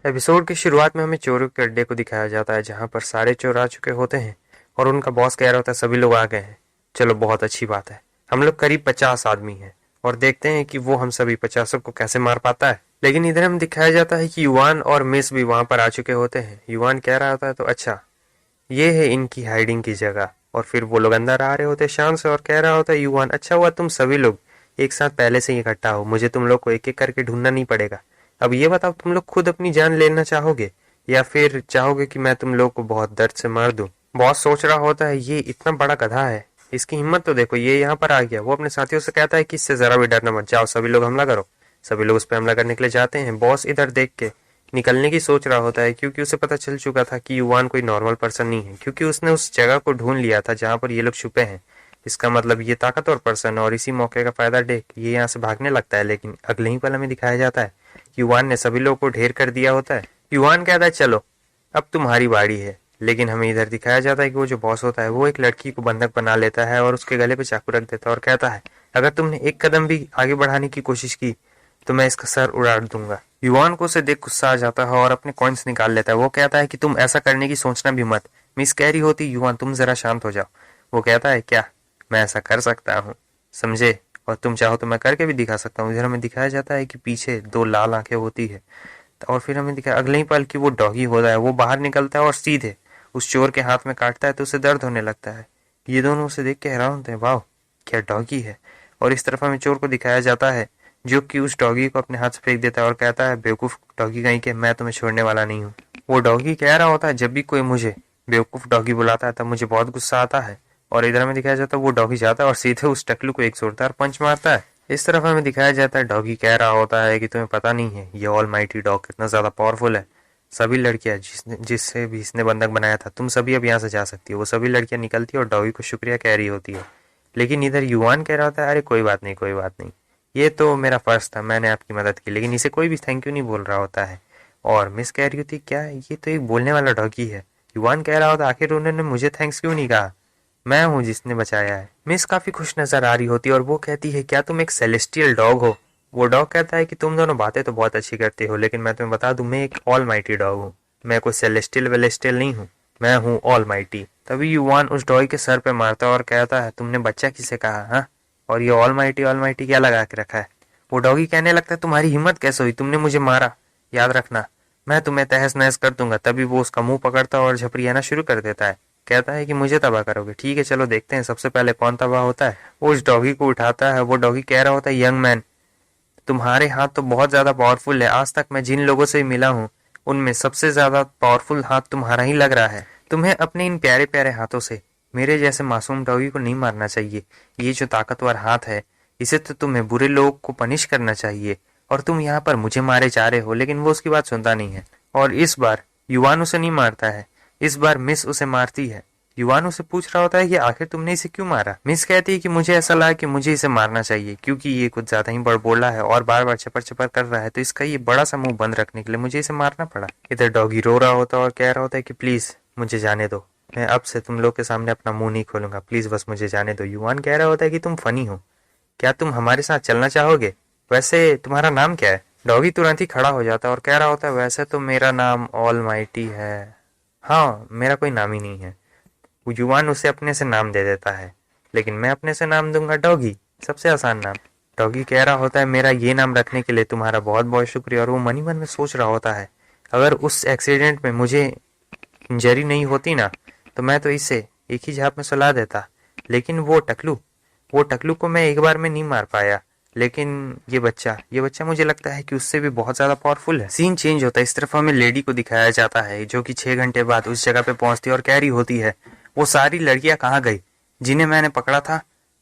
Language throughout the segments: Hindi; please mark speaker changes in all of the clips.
Speaker 1: एपिसोड की शुरुआत में हमें चोरों के अड्डे को दिखाया जाता है जहां पर सारे चोर आ चुके होते हैं और उनका बॉस कह रहा होता है सभी लोग आ गए हैं। चलो बहुत अच्छी बात है। हम लोग करीब 50 आदमी हैं और देखते हैं कि वो हम सभी 50 को कैसे मार पाता है। लेकिन इधर हमें दिखाया जाता है कि युवान और मिस भी वहां पर आ चुके होते हैं। युवान कह रहा होता है तो अच्छा ये है इनकी हाइडिंग की जगह। और फिर वो लोग अंदर आ रहे होते हैं शान से और कह रहा होता है युवान अच्छा हुआ तुम सभी लोग एक साथ पहले से ही इकट्ठा हो, मुझे तुम लोग को एक एक करके ढूंढना नहीं पड़ेगा। अब ये बताओ तुम लोग खुद अपनी जान लेना चाहोगे या फिर चाहोगे कि मैं तुम लोग को बहुत दर्द से मार दूं। बॉस सोच रहा होता है ये इतना बड़ा गधा है, इसकी हिम्मत तो देखो, ये यहाँ पर आ गया। वो अपने साथियों से कहता है कि इससे जरा भी डरना मत, जाओ सभी लोग हमला करो। सभी लोग उस पर हमला करने के लिए जाते हैं। बॉस इधर देख के निकलने की सोच रहा होता है क्योंकि उसे पता चल चुका था कि युवान कोई नॉर्मल पर्सन नहीं है, क्योंकि उसने उस जगह को ढूंढ लिया था जहां पर ये लोग छुपे हैं। इसका मतलब ये ताकतवर पर्सन है और इसी मौके का फायदा देख ये यहाँ से भागने लगता है। लेकिन अगले ही पल हमें दिखाया जाता है युवान ने सभी लोगों को ढेर कर दिया होता है। युवान कहता है चलो अब तुम्हारी बारी है। लेकिन हमें इधर दिखाया जाता है कि वो जो बॉस होता है वो एक लड़की को बंधक बना लेता है और उसके गले पे चाकू रख देता है और कहता है अगर तुमने एक कदम भी आगे बढ़ाने की कोशिश की तो मैं इसका सर उड़ा दूंगा। युवान को उसे देख गुस्सा आ जाता है और अपने कॉइन्स निकाल लेता है। वो कहता है कि तुम ऐसा करने की सोचना भी मत। मिस कह रही होती युवान तुम जरा शांत हो जाओ। वो कहता है क्या मैं ऐसा कर सकता हूँ, समझे, और तुम चाहो तो मैं करके भी दिखा सकता हूँ। इधर हमें दिखाया जाता है कि पीछे दो लाल आंखें होती है और फिर हमें दिखाया अगले ही पल कि वो डॉगी होता है। वो बाहर निकलता है और सीधे उस चोर के हाथ में काटता है तो उसे दर्द होने लगता है। ये दोनों उसे देख के हैरान होते हैं, वाह क्या डॉगी है। और इस तरफ हमें चोर को दिखाया जाता है जो कि उस डॉगी को अपने हाथ से फेंक देता है और कहता है बेवकूफ डॉगी कहीं के, मैं तुम्हें छोड़ने वाला नहीं हूँ। वो डॉगी कह रहा होता है जब भी कोई मुझे बेवकूफ डॉगी बुलाता है तब मुझे बहुत गुस्सा आता है। और इधर हमें दिखाया जाता है वो डॉगी जाता है और सीधे उस टकलू को एक जोरदार पंच मारता है। इस तरफ हमें दिखाया जाता है डॉगी कह रहा होता है कि तुम्हें पता नहीं है ये ऑल माइटी डॉग कितना ज्यादा पावरफुल है। सभी लड़कियां जिससे भी इसने बंधक बनाया था तुम सभी अब यहाँ से जा सकती हो। वो सभी लड़कियां निकलती है और डॉगी को शुक्रिया कह रही होती है। लेकिन इधर युवान कह रहा होता है अरे कोई बात नहीं कोई बात नहीं, ये तो मेरा फर्ज था, मैंने आपकी मदद की। लेकिन इसे कोई भी थैंक यू नहीं बोल रहा होता है। और मिस कह रही होती क्या ये तो एक बोलने वाला डॉगी है। युवान कह रहा होता आखिर उन्होंने मुझे थैंक्स क्यों नहीं कहा, मैं हूँ जिसने बचाया है। मिस काफी खुश नजर आ रही होती है और वो कहती है क्या तुम एक सेलेस्टियल डॉग हो। वो डॉग कहता है कि तुम दोनों बातें तो बहुत अच्छी करते हो लेकिन मैं तुम्हें बता दूं मैं एक ऑल माइटी डॉग हूँ, मैं कोई सेलेस्टियल वेलेस्टियल नहीं हूँ, मैं हूँ ऑल माइटी। तभी युवान उस डॉगी के सर पे मारता है और कहता है तुमने बच्चा किसे कहा, हाँ, और ये ऑल माइटी क्या लगा के रखा है। वो डॉगी कहने लगता है तुम्हारी हिम्मत कैसे हुई, तुमने मुझे मारा, याद रखना मैं तुम्हें तहस नहस कर दूंगा। तभी वो उसका मुंह पकड़ता और झपरियाना शुरू कर देता है। कहता है कि मुझे तबाह करोगे, ठीक है चलो देखते हैं सबसे पहले कौन तबाह होता है। वो उस डॉगी को उठाता है। वो डॉगी कह रहा होता है यंग मैन तुम्हारे हाथ तो बहुत ज्यादा पावरफुल है, आज तक मैं जिन लोगों से मिला हूँ उनमें सबसे ज्यादा पावरफुल हाथ तुम्हारा ही लग रहा है। तुम्हें अपने इन प्यारे प्यारे हाथों से मेरे जैसे मासूम डॉगी को नहीं मारना चाहिए। ये जो ताकतवर हाथ है इसे तो तुम्हें बुरे लोग को पनिश करना चाहिए और तुम यहाँ पर मुझे मारे जा रहे हो। लेकिन वो उसकी बात सुनता नहीं है और इस बार युवान उसे नहीं मारता है, इस बार मिस उसे मारती है। युवान उसे पूछ रहा होता है कि आखिर तुमने इसे क्यों मारा। मिस कहती है कि मुझे ऐसा लगा कि मुझे इसे मारना चाहिए क्योंकि ये कुछ ज्यादा ही बड़बोला है और बार बार चपर चपर कर रहा है, तो इसका ये बड़ा सा मुंह बंद रखने के लिए मुझे इसे मारना पड़ा। इधर डॉगी रो रहा होता है और कह रहा होता है कि प्लीज मुझे जाने दो, मैं अब से तुम लोग के सामने अपना मुंह नहीं खोलूंगा, प्लीज बस मुझे जाने दो। युवान कह रहा होता है कि तुम फनी हो, क्या तुम हमारे साथ चलना चाहोगे, वैसे तुम्हारा नाम क्या है। डॉगी तुरंत ही खड़ा हो जाता है और कह रहा होता है वैसे तो मेरा नाम ऑल माइटी है, हाँ मेरा कोई नाम ही नहीं है। युवान उसे अपने से नाम दे देता है, लेकिन मैं अपने से नाम दूंगा डॉगी, सबसे आसान नाम। डॉगी कह रहा होता है मेरा ये नाम रखने के लिए तुम्हारा बहुत बहुत शुक्रिया। और वो मन ही मन में सोच रहा होता है अगर उस एक्सीडेंट में मुझे इंजरी नहीं होती ना तो मैं तो इसे एक ही झाप में सुला देता। लेकिन वो टकलू को मैं एक बार में नहीं मार पाया, लेकिन ये बच्चा मुझे लगता है कि उससे भी बहुत ज्यादा पावरफुल है। सीन चेंज होता है। इस तरफ हमें लेडी को दिखाया जाता है जो कि 6 घंटे बाद उस जगह पे पहुंचती है और कह रही होती है वो सारी लड़कियां कहाँ गई जिन्हें मैंने पकड़ा था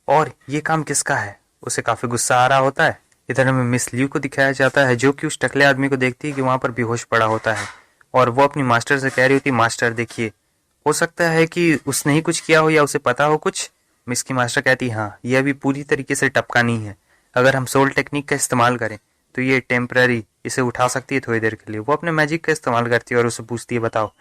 Speaker 1: और ये काम किसका है। उसे काफी गुस्सा आ रहा होता है। इधर हमें मिस ल्यू को दिखाया जाता है जो कि उस टकले आदमी को देखती है कि वहां पर बेहोश पड़ा होता है और वो अपनी मास्टर से कह रही होती मास्टर देखिए हो सकता है कि उसने ही कुछ किया हो या उसे पता हो कुछ। मिस की मास्टर कहती हाँ ये अभी पूरी तरीके से टपका नहीं है, अगर हम सोल टेक्निक का इस्तेमाल करें तो ये टेम्पररी इसे उठा सकती है थोड़ी देर के लिए। वो अपने मैजिक का इस्तेमाल करती है और उसे पूछती है बताओ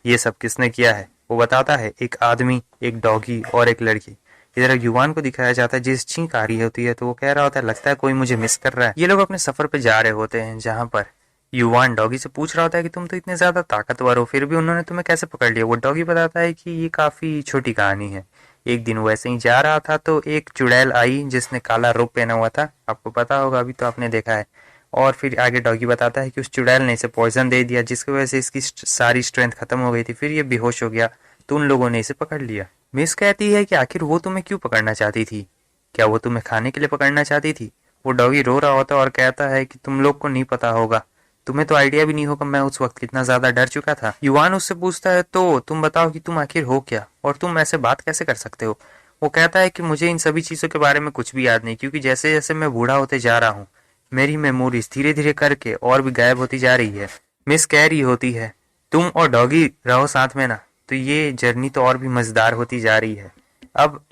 Speaker 1: ये सब किसने किया है। वो बताता है एक आदमी, एक डॉगी और एक लड़की। इधर युवान को दिखाया जाता है जिस छींक आ रही होती है तो वो कह रहा होता है लगता है कोई मुझे मिस कर रहा है। ये लोग अपने सफर पे जा रहे होते हैं जहां पर युवान डॉगी से पूछ रहा होता है कि तुम तो इतने ज्यादा ताकतवर हो, फिर भी उन्होंने तुम्हें कैसे पकड़ लिया। वो डॉगी बताता है कि ये काफी छोटी कहानी है। एक दिन वो ऐसे ही जा रहा था तो एक चुड़ैल आई जिसने काला रोब पहना हुआ था, आपको पता होगा, अभी तो आपने देखा है। और फिर आगे डॉगी बताता है कि उस चुड़ैल ने इसे पॉइजन दे दिया जिसकी वजह से इसकी सारी स्ट्रेंथ खत्म हो गई थी, फिर ये बेहोश हो गया तो उन लोगों ने इसे पकड़ लिया। मिस कहती है कि आखिर वो तुम्हें क्यों पकड़ना चाहती थी, क्या वो तुम्हें खाने के लिए पकड़ना चाहती थी। वो डॉगी रो रहा होता है और कहता है कि तुम लोग को नहीं पता होगा, तुम्हें तो आइडिया भी नहीं होगा मैं उस वक्त कितना ज्यादा डर चुका था। युवान उससे पूछता है तो तुम बताओ कि तुम आखिर हो क्या और तुम ऐसे बात कैसे कर सकते हो। वो कहता है कि मुझे इन सभी चीजों के बारे में कुछ भी याद नहीं, क्योंकि जैसे जैसे मैं बूढ़ा होते जा रहा हूँ मेरी मेमोरीज धीरे धीरे करके और भी गायब होती जा रही है। मिस कह रही होती है तुम और डॉगी रहो साथ में ना, तो ये जर्नी तो और भी मजेदार होती जा रही है। अब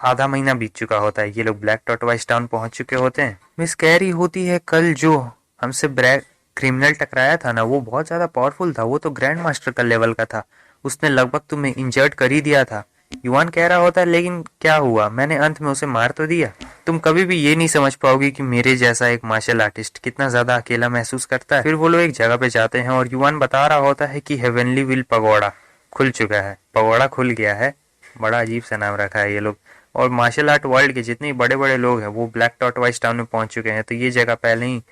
Speaker 1: आधा महीना बीत चुका होता है, ये लोग ब्लैक टॉर्टवाइस टाउन पहुंच चुके होते हैं। मिस कह रही होती है कल जो हमसे ब्लैक क्रिमिनल टकराया था ना, वो बहुत ज्यादा पावरफुल था, वो तो ग्रैंड मास्टर का लेवल का था, उसने लगभग तुम्हें इंजर्ड कर ही दिया था। युवान कह रहा होता है लेकिन क्या हुआ, मैंने अंत में उसे मार तो दिया। तुम कभी भी ये नहीं समझ पाओगी कि मेरे जैसा एक मार्शल आर्टिस्ट कितना ज्यादा अकेला महसूस करता है। फिर वो लोग एक जगह पे जाते हैं और युवान बता रहा होता है कि हेवनली विल पगोड़ा खुल चुका है, पगोड़ा खुल गया है, बड़ा अजीब सा नाम रखा है ये लोग। और मार्शल आर्ट वर्ल्ड के जितने बड़े बड़े लोग हैं वो ब्लैक टॉर्टवाइस टाउन में पहुंच चुके हैं, तो ये जगह पहले ही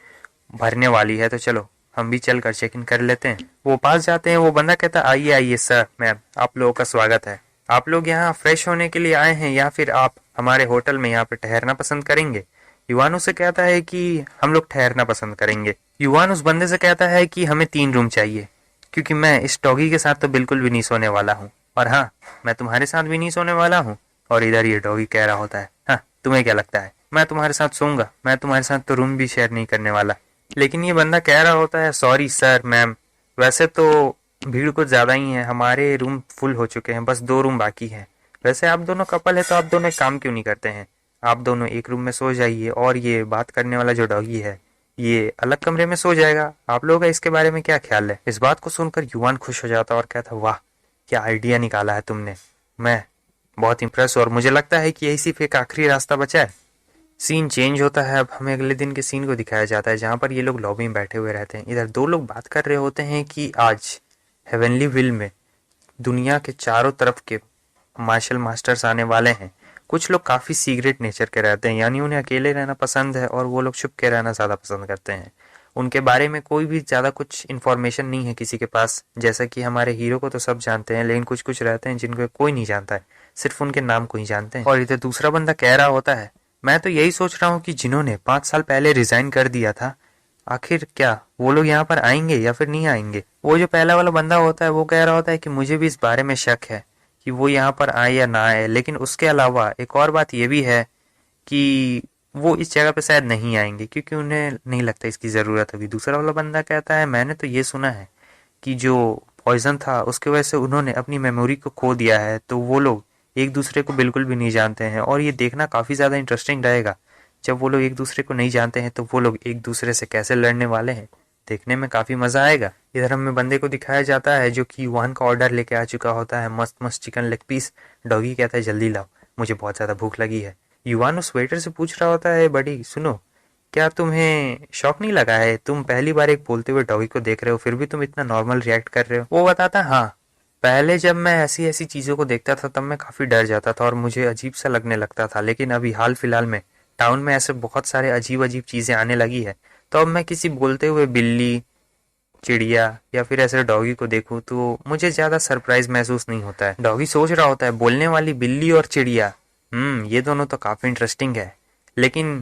Speaker 1: भरने वाली है, तो चलो हम भी चल कर चेक इन कर लेते हैं। वो पास जाते हैं, वो बंदा कहता है आइए आइए सर मैम, आप लोगों का स्वागत है। आप लोग यहाँ फ्रेश होने के लिए आए हैं या फिर आप हमारे होटल में यहाँ पे ठहरना पसंद करेंगे। युवान उससे कहता है कि हम लोग ठहरना पसंद करेंगे। युवान उस बंदे से कहता है कि हमें 3 रूम चाहिए, क्योंकि मैं इस डॉगी के साथ तो बिल्कुल भी नहीं सोने वाला हूँ, और हाँ मैं तुम्हारे साथ भी नहीं सोने वाला हूँ। और इधर ये डॉगी कह रहा होता है हाँ तुम्हें क्या लगता है मैं तुम्हारे साथ सोऊंगा, मैं तुम्हारे साथ तो रूम भी शेयर नहीं करने वाला। लेकिन ये बंदा कह रहा होता है सॉरी सर मैम, वैसे तो भीड़ कुछ ज्यादा ही है, हमारे रूम फुल हो चुके हैं, बस 2 रूम बाकी हैं। वैसे आप दोनों कपल है तो आप दोनों एक काम क्यों नहीं करते हैं, आप दोनों एक रूम में सो जाइए और ये बात करने वाला जो डॉगी है ये अलग कमरे में सो जाएगा। आप लोगों का इसके बारे में क्या ख्याल है। इस बात को सुनकर युवान खुश हो जाता और कहता वाह क्या आइडिया निकाला है तुमने, मैं बहुत इंप्रेस, और मुझे लगता है कि यही सिर्फ एक आखिरी रास्ता बचा है। सीन चेंज होता है, अब हमें अगले दिन के सीन को दिखाया जाता है जहाँ पर ये लोग लॉबी में बैठे हुए रहते हैं। इधर 2 लोग बात कर रहे होते हैं कि आज हेवनली विल में दुनिया के चारों तरफ के मार्शल मास्टर्स आने वाले हैं। कुछ लोग काफ़ी सीक्रेट नेचर के रहते हैं, यानी उन्हें अकेले रहना पसंद है और वो लोग छुप के रहना ज़्यादा पसंद करते हैं। उनके बारे में कोई भी ज़्यादा कुछ इन्फॉर्मेशन नहीं है किसी के पास, जैसा कि हमारे हीरो को तो सब जानते हैं लेकिन कुछ कुछ रहते हैं जिनको कोई नहीं जानता है, सिर्फ उनके नाम को ही जानते हैं। और इधर दूसरा बंदा कह रहा होता है मैं तो यही सोच रहा हूँ कि जिन्होंने 5 साल पहले रिजाइन कर दिया था आखिर क्या वो लोग यहाँ पर आएंगे या फिर नहीं आएंगे। वो जो पहला वाला बंदा होता है वो कह रहा होता है कि मुझे भी इस बारे में शक है कि वो यहाँ पर आए या ना आए, लेकिन उसके अलावा एक और बात ये भी है कि वो इस जगह पे शायद नहीं आएंगे क्योंकि उन्हें नहीं लगता इसकी ज़रूरत। अभी दूसरा वाला बंदा कहता है मैंने तो ये सुना है कि जो पॉइजन था उसकी वजह से उन्होंने अपनी मेमोरी को खो दिया है, तो वो लोग एक दूसरे को बिल्कुल भी नहीं जानते हैं। और ये देखना काफ़ी ज़्यादा इंटरेस्टिंग रहेगा, जब वो लोग एक दूसरे को नहीं जानते हैं तो वो लोग एक दूसरे से कैसे लड़ने वाले हैं, देखने में काफ़ी मज़ा आएगा। इधर हमें बंदे को दिखाया जाता है जो कि युवान का ऑर्डर लेके आ चुका होता है, मस्त मस्त चिकन लेग पीस। डॉगी कहता है जल्दी लाओ मुझे बहुत ज़्यादा भूख लगी है। युवान उस वेटर से पूछ रहा होता है बड़ी सुनो क्या तुम्हें शौक नहीं लगा है, तुम पहली बार एक बोलते हुए डॉगी को देख रहे हो फिर भी तुम इतना नॉर्मल रिएक्ट कर रहे हो। वो बताता है हाँ पहले जब मैं ऐसी ऐसी चीज़ों को देखता था तब मैं काफ़ी डर जाता था और मुझे अजीब सा लगने लगता था, लेकिन अभी हाल फिलहाल में टाउन में ऐसे बहुत सारे अजीब अजीब चीज़ें आने लगी है, तो अब मैं किसी बोलते हुए बिल्ली चिड़िया या फिर ऐसे डॉगी को देखूं तो मुझे ज़्यादा सरप्राइज महसूस नहीं होता है। डॉगी सोच रहा होता है बोलने वाली बिल्ली और चिड़िया, ये दोनों तो काफ़ी इंटरेस्टिंग है, लेकिन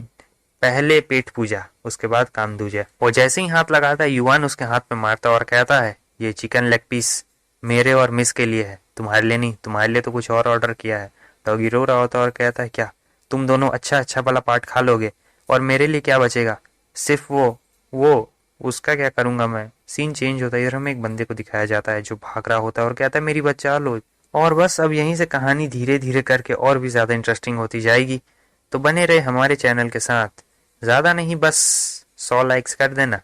Speaker 1: पहले पेट पूजा उसके बाद काम दूजा। वो जैसे ही हाथ लगाता है युवान उसके हाथ में मारता और कहता है ये चिकन लेग पीस मेरे और मिस के लिए है, तुम्हारे लिए नहीं, तुम्हारे लिए तो कुछ और ऑर्डर किया है। डॉगी रो रहा होता और कहता है क्या तुम दोनों अच्छा अच्छा वाला पार्ट खा लोगे और मेरे लिए क्या बचेगा, सिर्फ वो उसका क्या करूंगा मैं। सीन चेंज होता है, इधर हमें एक बंदे को दिखाया जाता है जो भाग रहा होता है और कहता है मेरी बच्चा लो। और बस अब यहीं से कहानी धीरे धीरे करके और भी ज़्यादा इंटरेस्टिंग होती जाएगी, तो बने रहे हमारे चैनल के साथ। ज़्यादा नहीं बस 100 लाइक्स कर देना।